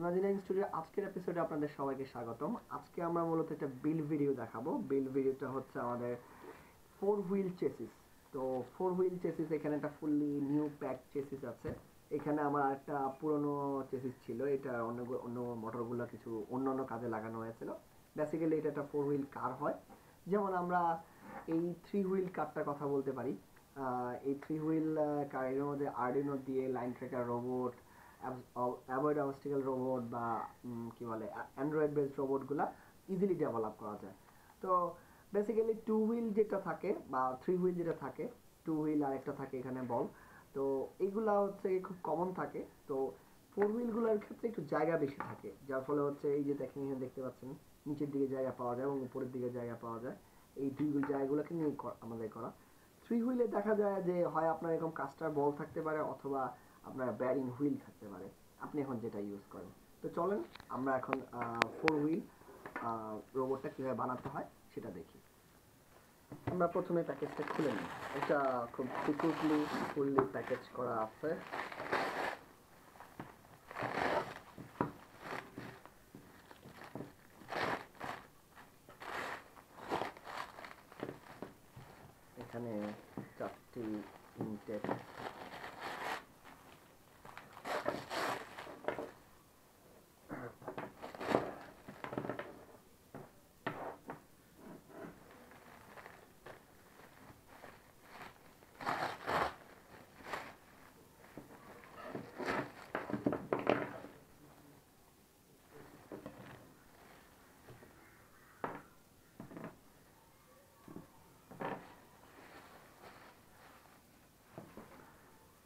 Imagining স্টুডিওর আজকের এপিসোডে আপনাদের সবাইকে স্বাগতম। আজকে আমরা মূলত একটা বিল্ড ভিডিও দেখাবো। বিল্ড ভিডিওটা হচ্ছে আমাদের 4 হুইল চেসিস। তো 4 হুইল চেসিস, এখানে একটা ফুললি নিউ প্যাক চেসিস আছে। এখানে আমার একটা পুরনো চেসিস ছিল, এটা অন্য অন্য মোটরগুলো কিছু অন্য অন্য কাজে লাগানো হয়েছিল। বেসিক্যালি এটা একটা 4 হুইল কার হয়। যেমন আমরা এই 3 হুইল কারটার কথা বলতে পারি। এই 3 হুইল কারের মধ্যে আর্ডিনো দিয়ে line tracker robot, avoid obstacle robot বা কি বলে অ্যান্ড্রয়েড বেসড রোবটগুলা ইজিলি ডেভেলপ করা যায়। তো বেসিক্যালি 2 হুইল যেটা থাকে বা 3 হুইল যেটা থাকে, 2 হুইল আর একটা থাকে এখানে বল। তো এইগুলা হচ্ছে খুব কমন থাকে। তো 4 হুইলগুলোর ক্ষেত্রে একটু জায়গা বেশি থাকে, যার ফলে হচ্ছে এই যে দেখেন, এখানে দেখতে পাচ্ছেন নিচের দিকে জায়গা পাওয়া যায় এবং উপরের দিকে জায়গা পাওয়া যায়। এই দুই জায়গাগুলোকে নিয়ে আমাদের করা। 3 হুইলে দেখা যায় যে হয় আপনার এরকম কাস্টার বল থাকতে পারে অথবা আপনার ব্যারিং হুইল থাকতে পারে, আপনি এখন যেটা ইউজ করেন। তো চলেন আমরা এখন 4 হুইল রোবটটা কীভাবে বানাতে হয় সেটা দেখি। আমরা প্রথমে প্যাকেজটা খুলে নিই। এটা খুব সিকিউরলি ফুললি প্যাকেজ করা আছে। এখানে 4টি ইনটেক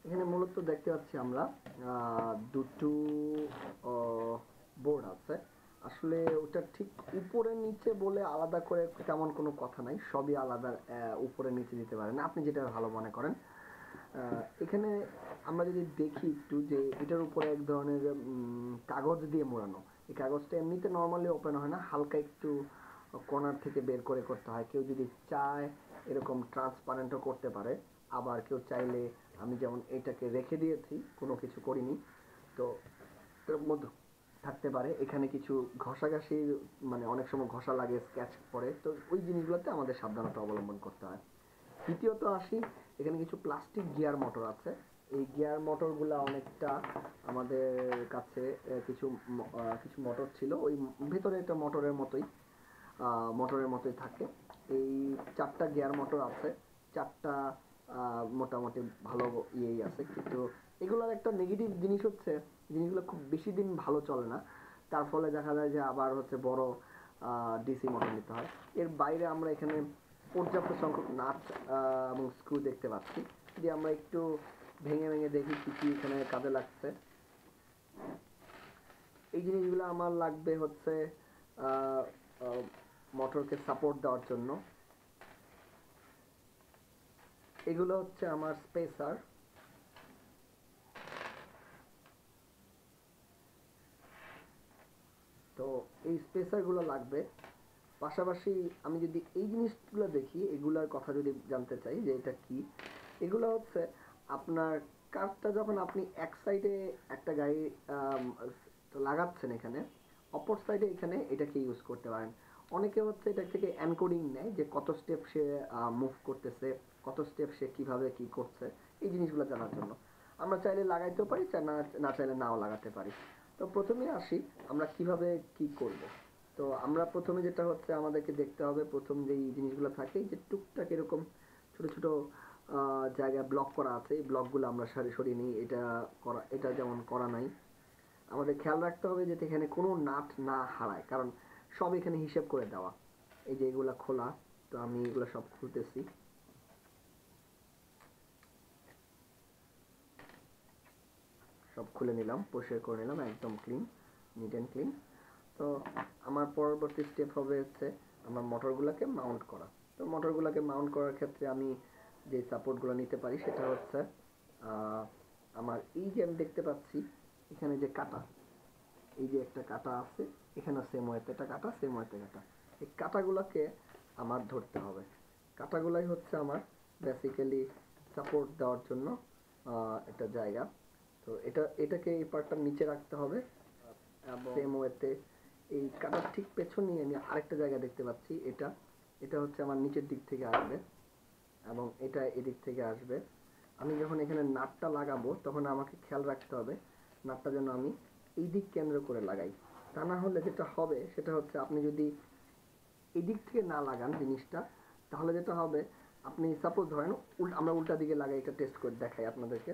এখানে মূলত দেখতে পাচ্ছি আমরা দুটো বোর্ড আছে। আসলে ওটা ঠিক উপরে নিচে বলে আলাদা করে তেমন কোনো কথা নাই, সবই আলাদা। উপরে নিচে দিতে পারেন, আপনি যেটা ভালো মনে করেন। এখানে আমরা যদি দেখি একটু যে এটার উপরে এক ধরনের কাগজ দিয়ে মোড়ানো। এই কাগজটা এমনিতে নর্মালি ওপেন হয় না, হালকা একটু কর্নার থেকে বের করে করতে হয়। কেউ যদি চায় এরকম ট্রান্সপারেন্টও করতে পারে, আবার কেউ চাইলে, আমি যেমন এটাকে রেখে দিয়েছি, কোনো কিছু করিনি, তো এর মধ্যে থাকতে পারে। এখানে কিছু ঘষাঘষি, মানে অনেক সময় ঘষা লাগে, স্ক্র্যাচ পড়ে, তো ওই জিনিসগুলোতে আমাদের সাবধানতা অবলম্বন করতে হয়। দ্বিতীয়ত আসি, এখানে কিছু প্লাস্টিক গিয়ার মোটর আছে। এই গিয়ার মোটরগুলা অনেকটা আমাদের কাছে কিছু কিছু মোটর ছিল, ওই ভেতরে একটা মোটরের মতোই থাকে। এই 4টা গিয়ার মোটর আছে, 4টা মোটামুটি ভালো ইয়েই আছে। কিন্তু এগুলোর একটা নেগেটিভ জিনিস হচ্ছে, জিনিসগুলো খুব বেশি দিন ভালো চলে না। তার ফলে দেখা যায় যে আবার হচ্ছে বড় ডিসি মোটর নিতে হয়। এর বাইরে আমরা এখানে পর্যাপ্ত সংখ্যক নাট এবং স্ক্রু দেখতে পাচ্ছি। যদি আমরা একটু ভেঙে ভেঙে দেখি কি কি এখানে কাজে লাগছে। এই জিনিসগুলো আমার লাগবে হচ্ছে মোটরকে সাপোর্ট দেওয়ার জন্য। এগুলো হচ্ছে আমার স্পেসার। তো এই স্পেসারগুলো লাগবে। পাশাপাশি আমি যদি এই জিনিসগুলো দেখি, এগুলার কথা যদি জানতে চাই যে এটা কি, এগুলো হচ্ছে আপনার কার্ডটা যখন আপনি এক সাইডে একটা গাড়ি লাগাচ্ছেন, এখানে অপর সাইডে এখানে এটাকে ইউজ করতে পারেন। অনেকে হচ্ছে এটা থেকে এনকোডিং নেয় যে কত স্টেপ সে মুভ করতেছে, কত স্টেপ সে কিভাবে কি করছে, এই জিনিসগুলো জানার জন্য। আমরা চাইলে লাগাইতেও পারি, না না চাইলে নাও লাগাতে পারি। তো প্রথমে আসি আমরা কিভাবে কি করব। তো আমরা প্রথমে যেটা হচ্ছে আমাদেরকে দেখতে হবে, প্রথম যেই জিনিসগুলো থাকে যে টুকটাক এরকম ছোট ছোট জায়গায় ব্লক করা আছে, এই ব্লকগুলো আমরা সরিয়ে নিই। এটা যেমন করা নাই, আমাদের খেয়াল রাখতে হবে যাতে এখানে কোনো নাট না হারায়, কারণ সব এখানে হিসেব করে দেওয়া। এই যে এগুলা খোলা, তো আমি এগুলো সব খুলতেছি। সব খুলে নিলাম, পরিষ্কার করে নিলাম, একদম ক্লিন, নিট অ্যান্ড ক্লিন। তো আমার পরবর্তী স্টেপ হবে হচ্ছে আমার মোটরগুলোকে মাউন্ট করা। তো মোটরগুলোকে মাউন্ট করার ক্ষেত্রে আমি যে সাপোর্টগুলো নিতে পারি সেটা হচ্ছে আমার এই যে আমি দেখতে পাচ্ছি এখানে যে কাটা, এই যে একটা কাটা আছে, এখানে সেম ওয়েতে একটা কাটা, সেম ওয়েতে কাটা। এই কাটাগুলোকে আমার ধরতে হবে। কাটাগুলাই হচ্ছে আমার বেসিক্যালি সাপোর্ট দেওয়ার জন্য একটা জায়গা। তো এটাকে এই পার্টটা নিচে রাখতে হবে। এবং সেম ওয়েতে এই কাটার ঠিক পেছনে আমি আরেকটা জায়গা দেখতে পাচ্ছি, এটা হচ্ছে আমার নিচের দিক থেকে আসবে এবং এটা এদিক থেকে আসবে। আমি যখন এখানে নাটটা লাগাবো তখন আমাকে খেয়াল রাখতে হবে নাটটা যেন আমি এই দিক কেন্দ্র করে লাগাই। তা না হলে যেটা হবে সেটা হচ্ছে আপনি যদি এদিক থেকে না লাগান জিনিসটা, তাহলে যেটা হবে আপনি সাপোজ ধরেন আমরা উল্টা দিকে লাগাই, এটা টেস্ট করে দেখাই আপনাদেরকে।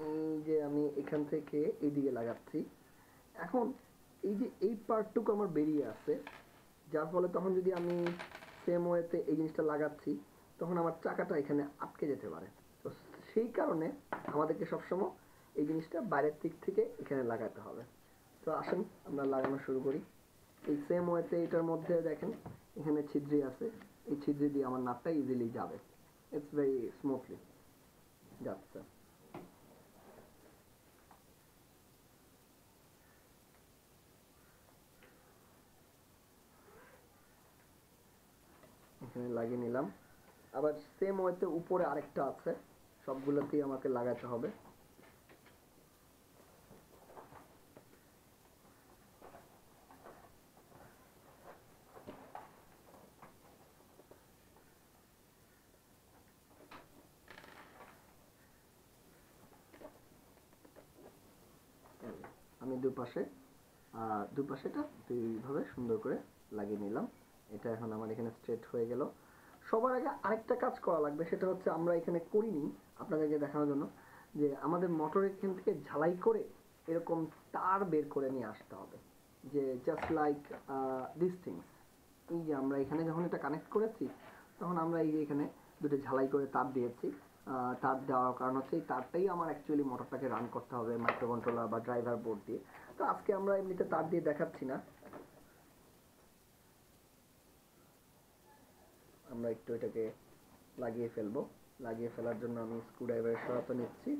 এই যে আমি এখান থেকে এই দিকে লাগাচ্ছি, এখন এই যে এই পার্টটুকু আমার বেরিয়ে আসে, যার ফলে তখন যদি আমি সেম ওয়েতে এই জিনিসটা লাগাচ্ছি তখন আমার চাকাটা এখানে আটকে যেতে পারে। তো সেই কারণে আমাদেরকে সবসময় এই জিনিসটা বাইরের দিক থেকে এখানে লাগাতে হবে। তো আসুন আমরা লাগানো শুরু করি। এই সেম ওয়েতে এটার মধ্যে দেখেন এখানে ছিদ্রি আছে, এই ছিদ্রি দিয়ে আমার নাটটা ইজিলি যাবে, ইটস ভেরি স্মুথলি যাচ্ছে। এখানে লাগিয়ে নিলাম। আবার সেম ওয়েতে উপরে আরেকটা আছে, সবগুলোতেই আমাকে লাগাতে হবে। আমি দুপাশেটা দুইভাবে সুন্দর করে লাগিয়ে নিলাম। এটা এখন আমার এখানে স্ট্রেট হয়ে গেল। সবার আগে আরেকটা কাজ করা লাগবে, সেটা হচ্ছে আমরা এখানে করিনি আপনাদেরকে দেখানোর জন্য, যে আমাদের মোটরের এখান থেকে ঝালাই করে এরকম তার বের করে নিয়ে আসতে হবে, যে জাস্ট লাইক দিস থিংস। এই যে আমরা এখানে যখন এটা কানেক্ট করেছি তখন আমরা এই যে এখানে দুটো ঝালাই করে তার দিয়েছি। তার দেওয়ার কারণ হচ্ছে এই তারটাই আমার অ্যাকচুয়ালি মোটরটাকে রান করতে হবে মাইক্রো কন্ট্রোলার বা ড্রাইভার বোর্ড দিয়ে। তো আজকে আমরা এমনিতে তার দিয়ে দেখাচ্ছি না, আমরা একটু এটাকে লাগিয়ে ফেলবো। লাগিয়ে ফেলার জন্য আমি স্ক্রুড্রাইভারের সহায়তা নিচ্ছি।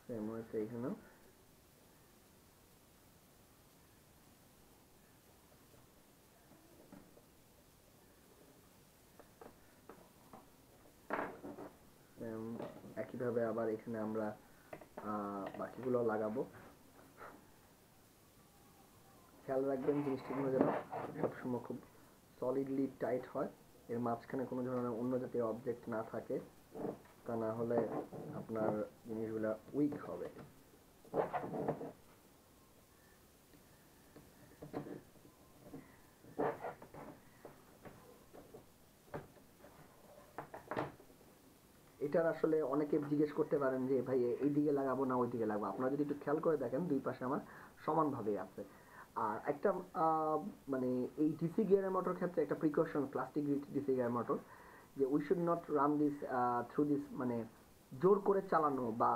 সেম হয়েছে এখানেও। একইভাবে আবার এখানে আমরা বাকিগুলো লাগাবো। খেয়াল রাখবেন জিনিসগুলো যেন সবসময় খুব সলিডলি টাইট হয়, এর মাঝখানে কোনো ধরনের অন্য জাতীয় অবজেক্ট না থাকে, তা না হলে আপনার জিনিসগুলো উইক হবে। এটার আসলে অনেকে জিজ্ঞেস করতে পারেন যে ভাই এই দিকে লাগাবো না ওই দিকে লাগাবো। আপনারা যদি একটু খেয়াল করে দেখেন দুই পাশে আমার সমানভাবে আছে। আর একটা মানে এই ডিসি গিয়ারের মোটর ক্ষেত্রে একটা precaution, plastic DC gear motor, যে we should not run this through this, মানে জোর করে চালানো বা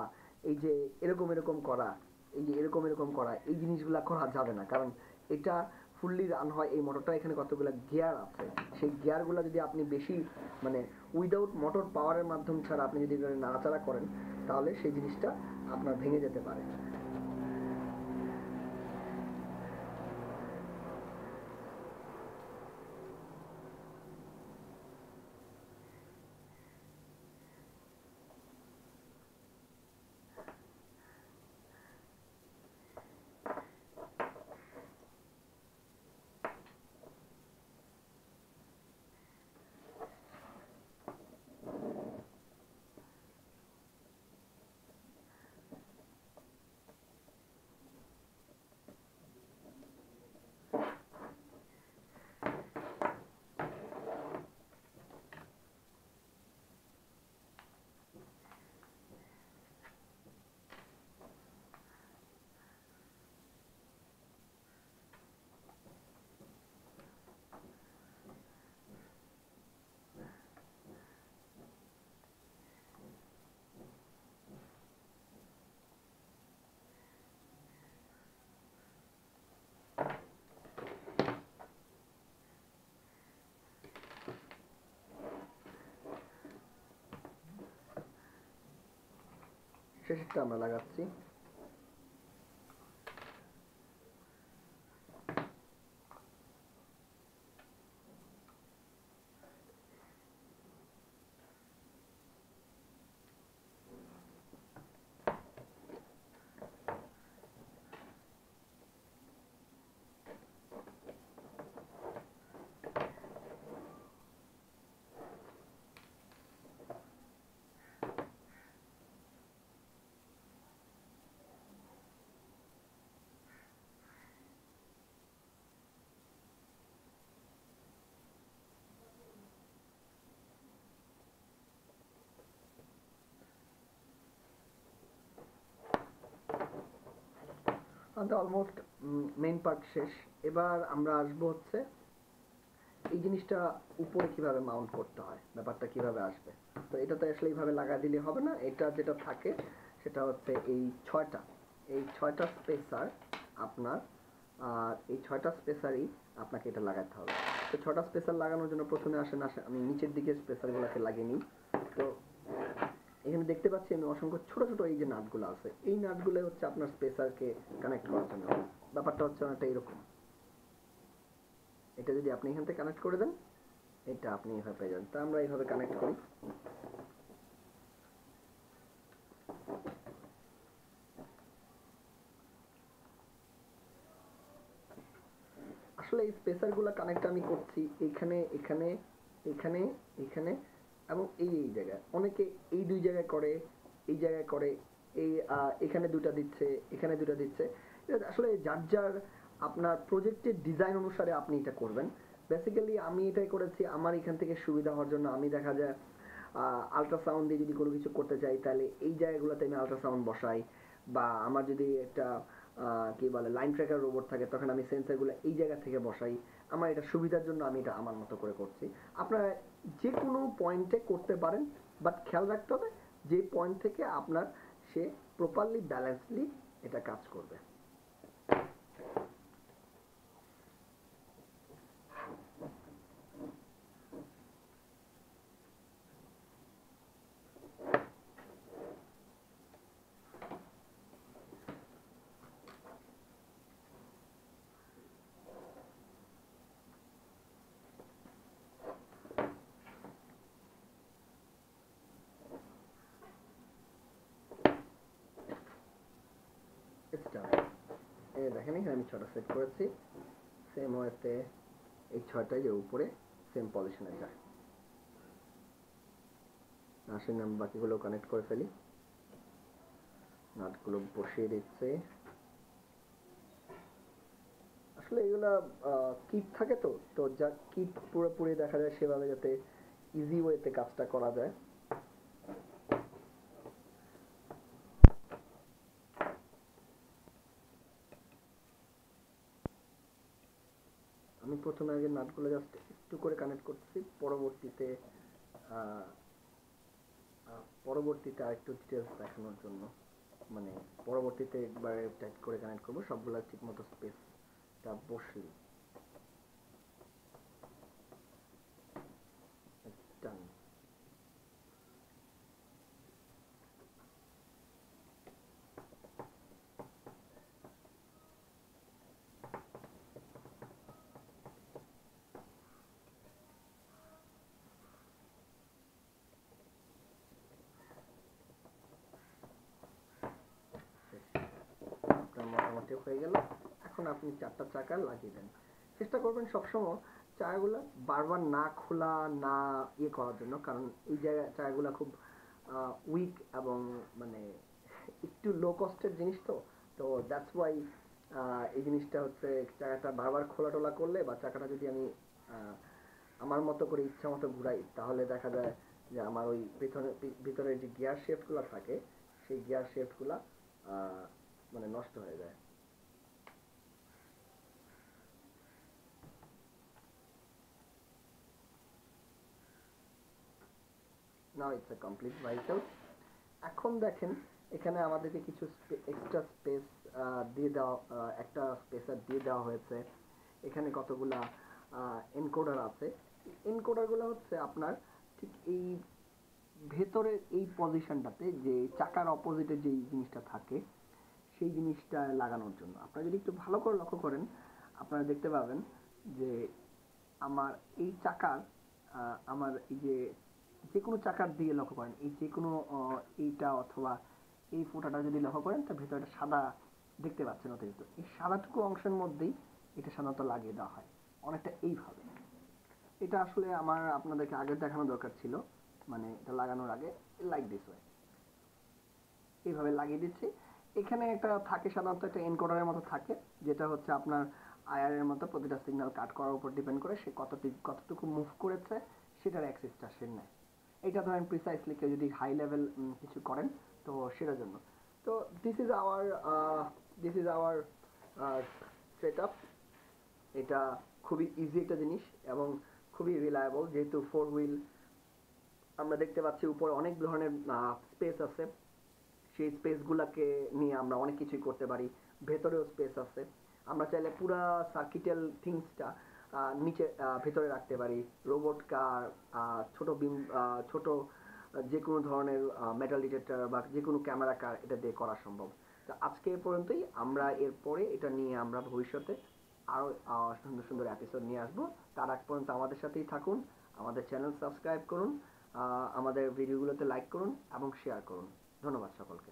এই যে এরকম এরকম করা, এই যে এরকম এরকম করা, এই জিনিসগুলা করা যাবে না। কারণ এটা ফুললি রান হয়, এই মোটরটা এখানে কতগুলো গিয়ার আছে, সেই গিয়ারগুলো যদি আপনি বেশি মানে উইদাউট মোটর পাওয়ারের মাধ্যম ছাড়া আপনি যদি নাড়াচাড়া করেন তাহলে সেই জিনিসটা আপনার ভেঙে যেতে পারে। শেষেরটা আমরা লাগাচ্ছি। আমাদের অলমোস্ট মেইন পার্ট শেষ। এবার আমরা আসবো হচ্ছে এই জিনিসটা উপরে কিভাবে মাউন্ট করতে হয়, ব্যাপারটা কিভাবে আসবে। তো এটাতে আসলে এইভাবে লাগা দিলে হবে না, এটা যেটা থাকে সেটা হচ্ছে এই ছয়টা স্পেসার আপনার, আর এই ছয়টা স্পেসারই আপনাকে এটা লাগাতে হবে। তো ছয়টা স্পেসার লাগানোর জন্য প্রথমে আমি নিচের দিকে স্পেসারগুলোকে লাগিয়ে নিই। তো এখানে দেখতে পাচ্ছি আমি অসংখ্য ছোট ছোট এই যে নাটগুলো আছে, এই নাটগুলো হচ্ছে আপনার স্পেসারকে কানেক্ট করার জন্য। ব্যাপারটা হচ্ছে অনেকটা এরকম, এটা যদি আপনি এখান থেকে কানেক্ট করে দেন, এটা আপনি এইভাবে পেয়ে যান। তা আমরা এইভাবে কানেক্ট করি। আসলে এই স্পেসারগুলো কানেক্ট আমি করছি এখানে এখানে এখানে এখানে এবং এই জায়গায়। অনেকে এই দুই জায়গায় করে, এই জায়গায় করে, এই এখানে দুটা দিচ্ছে, এখানে দুটা দিচ্ছে। এটা আসলে যার যার আপনার প্রজেক্টের ডিজাইন অনুসারে আপনি এটা করবেন। বেসিক্যালি আমি এটাই করেছি আমার এখান থেকে সুবিধা হওয়ার জন্য। আমি দেখা যায় আল্ট্রাসাউন্ড দিয়ে যদি কোনো কিছু করতে চাই তাহলে এই জায়গাগুলোতে আমি আল্ট্রাসাউন্ড বসাই, বা আমার যদি একটা কি বলে লাইন ট্র্যাকার রোবট থাকে তখন আমি সেন্সরগুলো এই জায়গা থেকে বসাই। আমার এটা সুবিধার জন্য আমি এটা আমার মতো করে করছি। আপনারা যে কোনো পয়েন্টে করতে পারেন, বাট খেয়াল রাখতে হবে যে পয়েন্ট থেকে আপনার সে প্রপারলি ব্যালেন্সলি এটা কাজ করবে। দেখেন এখানে আমি 6টা সেট করেছি, সেম ওয়েতে এই 6টাই যে উপরে সেম পজিশনে যায়। আসেন আমি বাকিগুলো কানেক্ট করে ফেলি। নাটগুলো বসিয়ে দিচ্ছে। আসলে এগুলা কিট থাকে, তো তো যা কিট পুরোপুরি দেখা যায় সেভাবে যাতে ইজি ওয়েতে কাজটা করা যায়। আমি প্রথমে আগে নাটগুলো জাস্ট একটু করে কানেক্ট করতেছি, পরবর্তীতে আরেকটু ডিটেলস দেখানোর জন্য, মানে পরবর্তীতে একবারে টাইট করে কানেক্ট করবো সবগুলা ঠিক মতো স্পেসটা বসলি। ডান। আপনার মোটামুটি হয়ে গেল। এখন আপনি 4টা চাকা লাগিয়ে দেন। চেষ্টা করবেন সবসময় চাকাগুলো বারবার না খোলা, না করার জন্য, কারণ এই জায়গায় চাকাগুলো খুব উইক এবং মানে একটু লো কস্টের জিনিস। তো তো দ্যাটস ওয়াই এই জিনিসটা হচ্ছে চাকাটা বারবার খোলা টোলা করলে, বা চাকাটা যদি আমি আমার মতো করে ইচ্ছা মতো ঘুরাই, তাহলে দেখা যায় যে আমার ওই ভিতরে যে গিয়ার শেফটগুলো থাকে সেই গিয়ার শেফটগুলো মানে নষ্ট হয়ে যায়। Now it's a complete vehicle. এখন দেখেন এখানে আমাদেরকে কিছু এক্সট্রা স্পেস দিয়ে দেওয়া, একটা স্পেসার দিয়ে দেওয়া হয়েছে। এখানে কতগুলা এনকোডার আছে। এনকোডারগুলো হচ্ছে আপনার ঠিক এই ভেতরের এই পজিশনটাতে, যে চাকার অপোজিটে যেই জিনিসটা থাকে সেই জিনিসটা লাগানোর জন্য। আপনারা যদি একটু ভালো করে লক্ষ্য করেন আপনারা দেখতে পাবেন যে আমার এই চাকার আমার এই যে যে কোনো চাকার দিয়ে লক্ষ্য করেন, এই যে কোনো এইটা অথবা এই ফোঁটাটা যদি লক্ষ্য করেন তার ভেতরে একটা সাদা দেখতে পাচ্ছেন অতিরিক্ত। এই সাদাটুকু অংশের মধ্যেই এটা সাধারণত লাগিয়ে দেওয়া হয় অনেকটা এইভাবে। এটা আসলে আমার আপনাদেরকে আগে দেখানো দরকার ছিল, মানে এটা লাগানোর আগে। লাইক দিস ওয়ে এইভাবে লাগিয়ে দিচ্ছি। এখানে একটা থাকে সাধারণত একটা এনকোডারের মতো থাকে, যেটা হচ্ছে আপনার আইআর এর মতো প্রতিটা সিগন্যাল কাট করার উপর ডিপেন্ড করে সে কতটুকু মুভ করেছে সেটার অ্যাক্সেসটা সে নেয়। এটা ধরেন প্রিসাইসলি কেউ যদি হাই লেভেল কিছু করেন তো সেটার জন্য। তো this is our set up. এটা খুবই ইজি একটা জিনিস এবং খুবই রিলায়েবল, যেহেতু ফোর হুইল আমরা দেখতে পাচ্ছি উপরে অনেক ধরনের স্পেস আছে। সেই স্পেসগুলোকে নিয়ে আমরা অনেক কিছুই করতে পারি। ভেতরেও স্পেস আছে, আমরা চাইলে পুরা সার্কিটাল থিংসটা নিচে ভেতরে রাখতে পারি। রোবট কার, ছোট বিম, ছোট যে কোনো ধরনের মেটাল ডিটেক্টর বা যে কোনো ক্যামেরা কার এটা দিয়ে করা সম্ভব। তো আজকে এ পর্যন্তই। আমরা এরপরে এটা নিয়ে আমরা ভবিষ্যতে আরও সুন্দর সুন্দর এপিসোড নিয়ে আসবো। তার আগ পর্যন্ত আমাদের সাথেই থাকুন, আমাদের চ্যানেল সাবস্ক্রাইব করুন, আমাদের ভিডিওগুলোতে লাইক করুন এবং শেয়ার করুন। ধন্যবাদ সকলকে।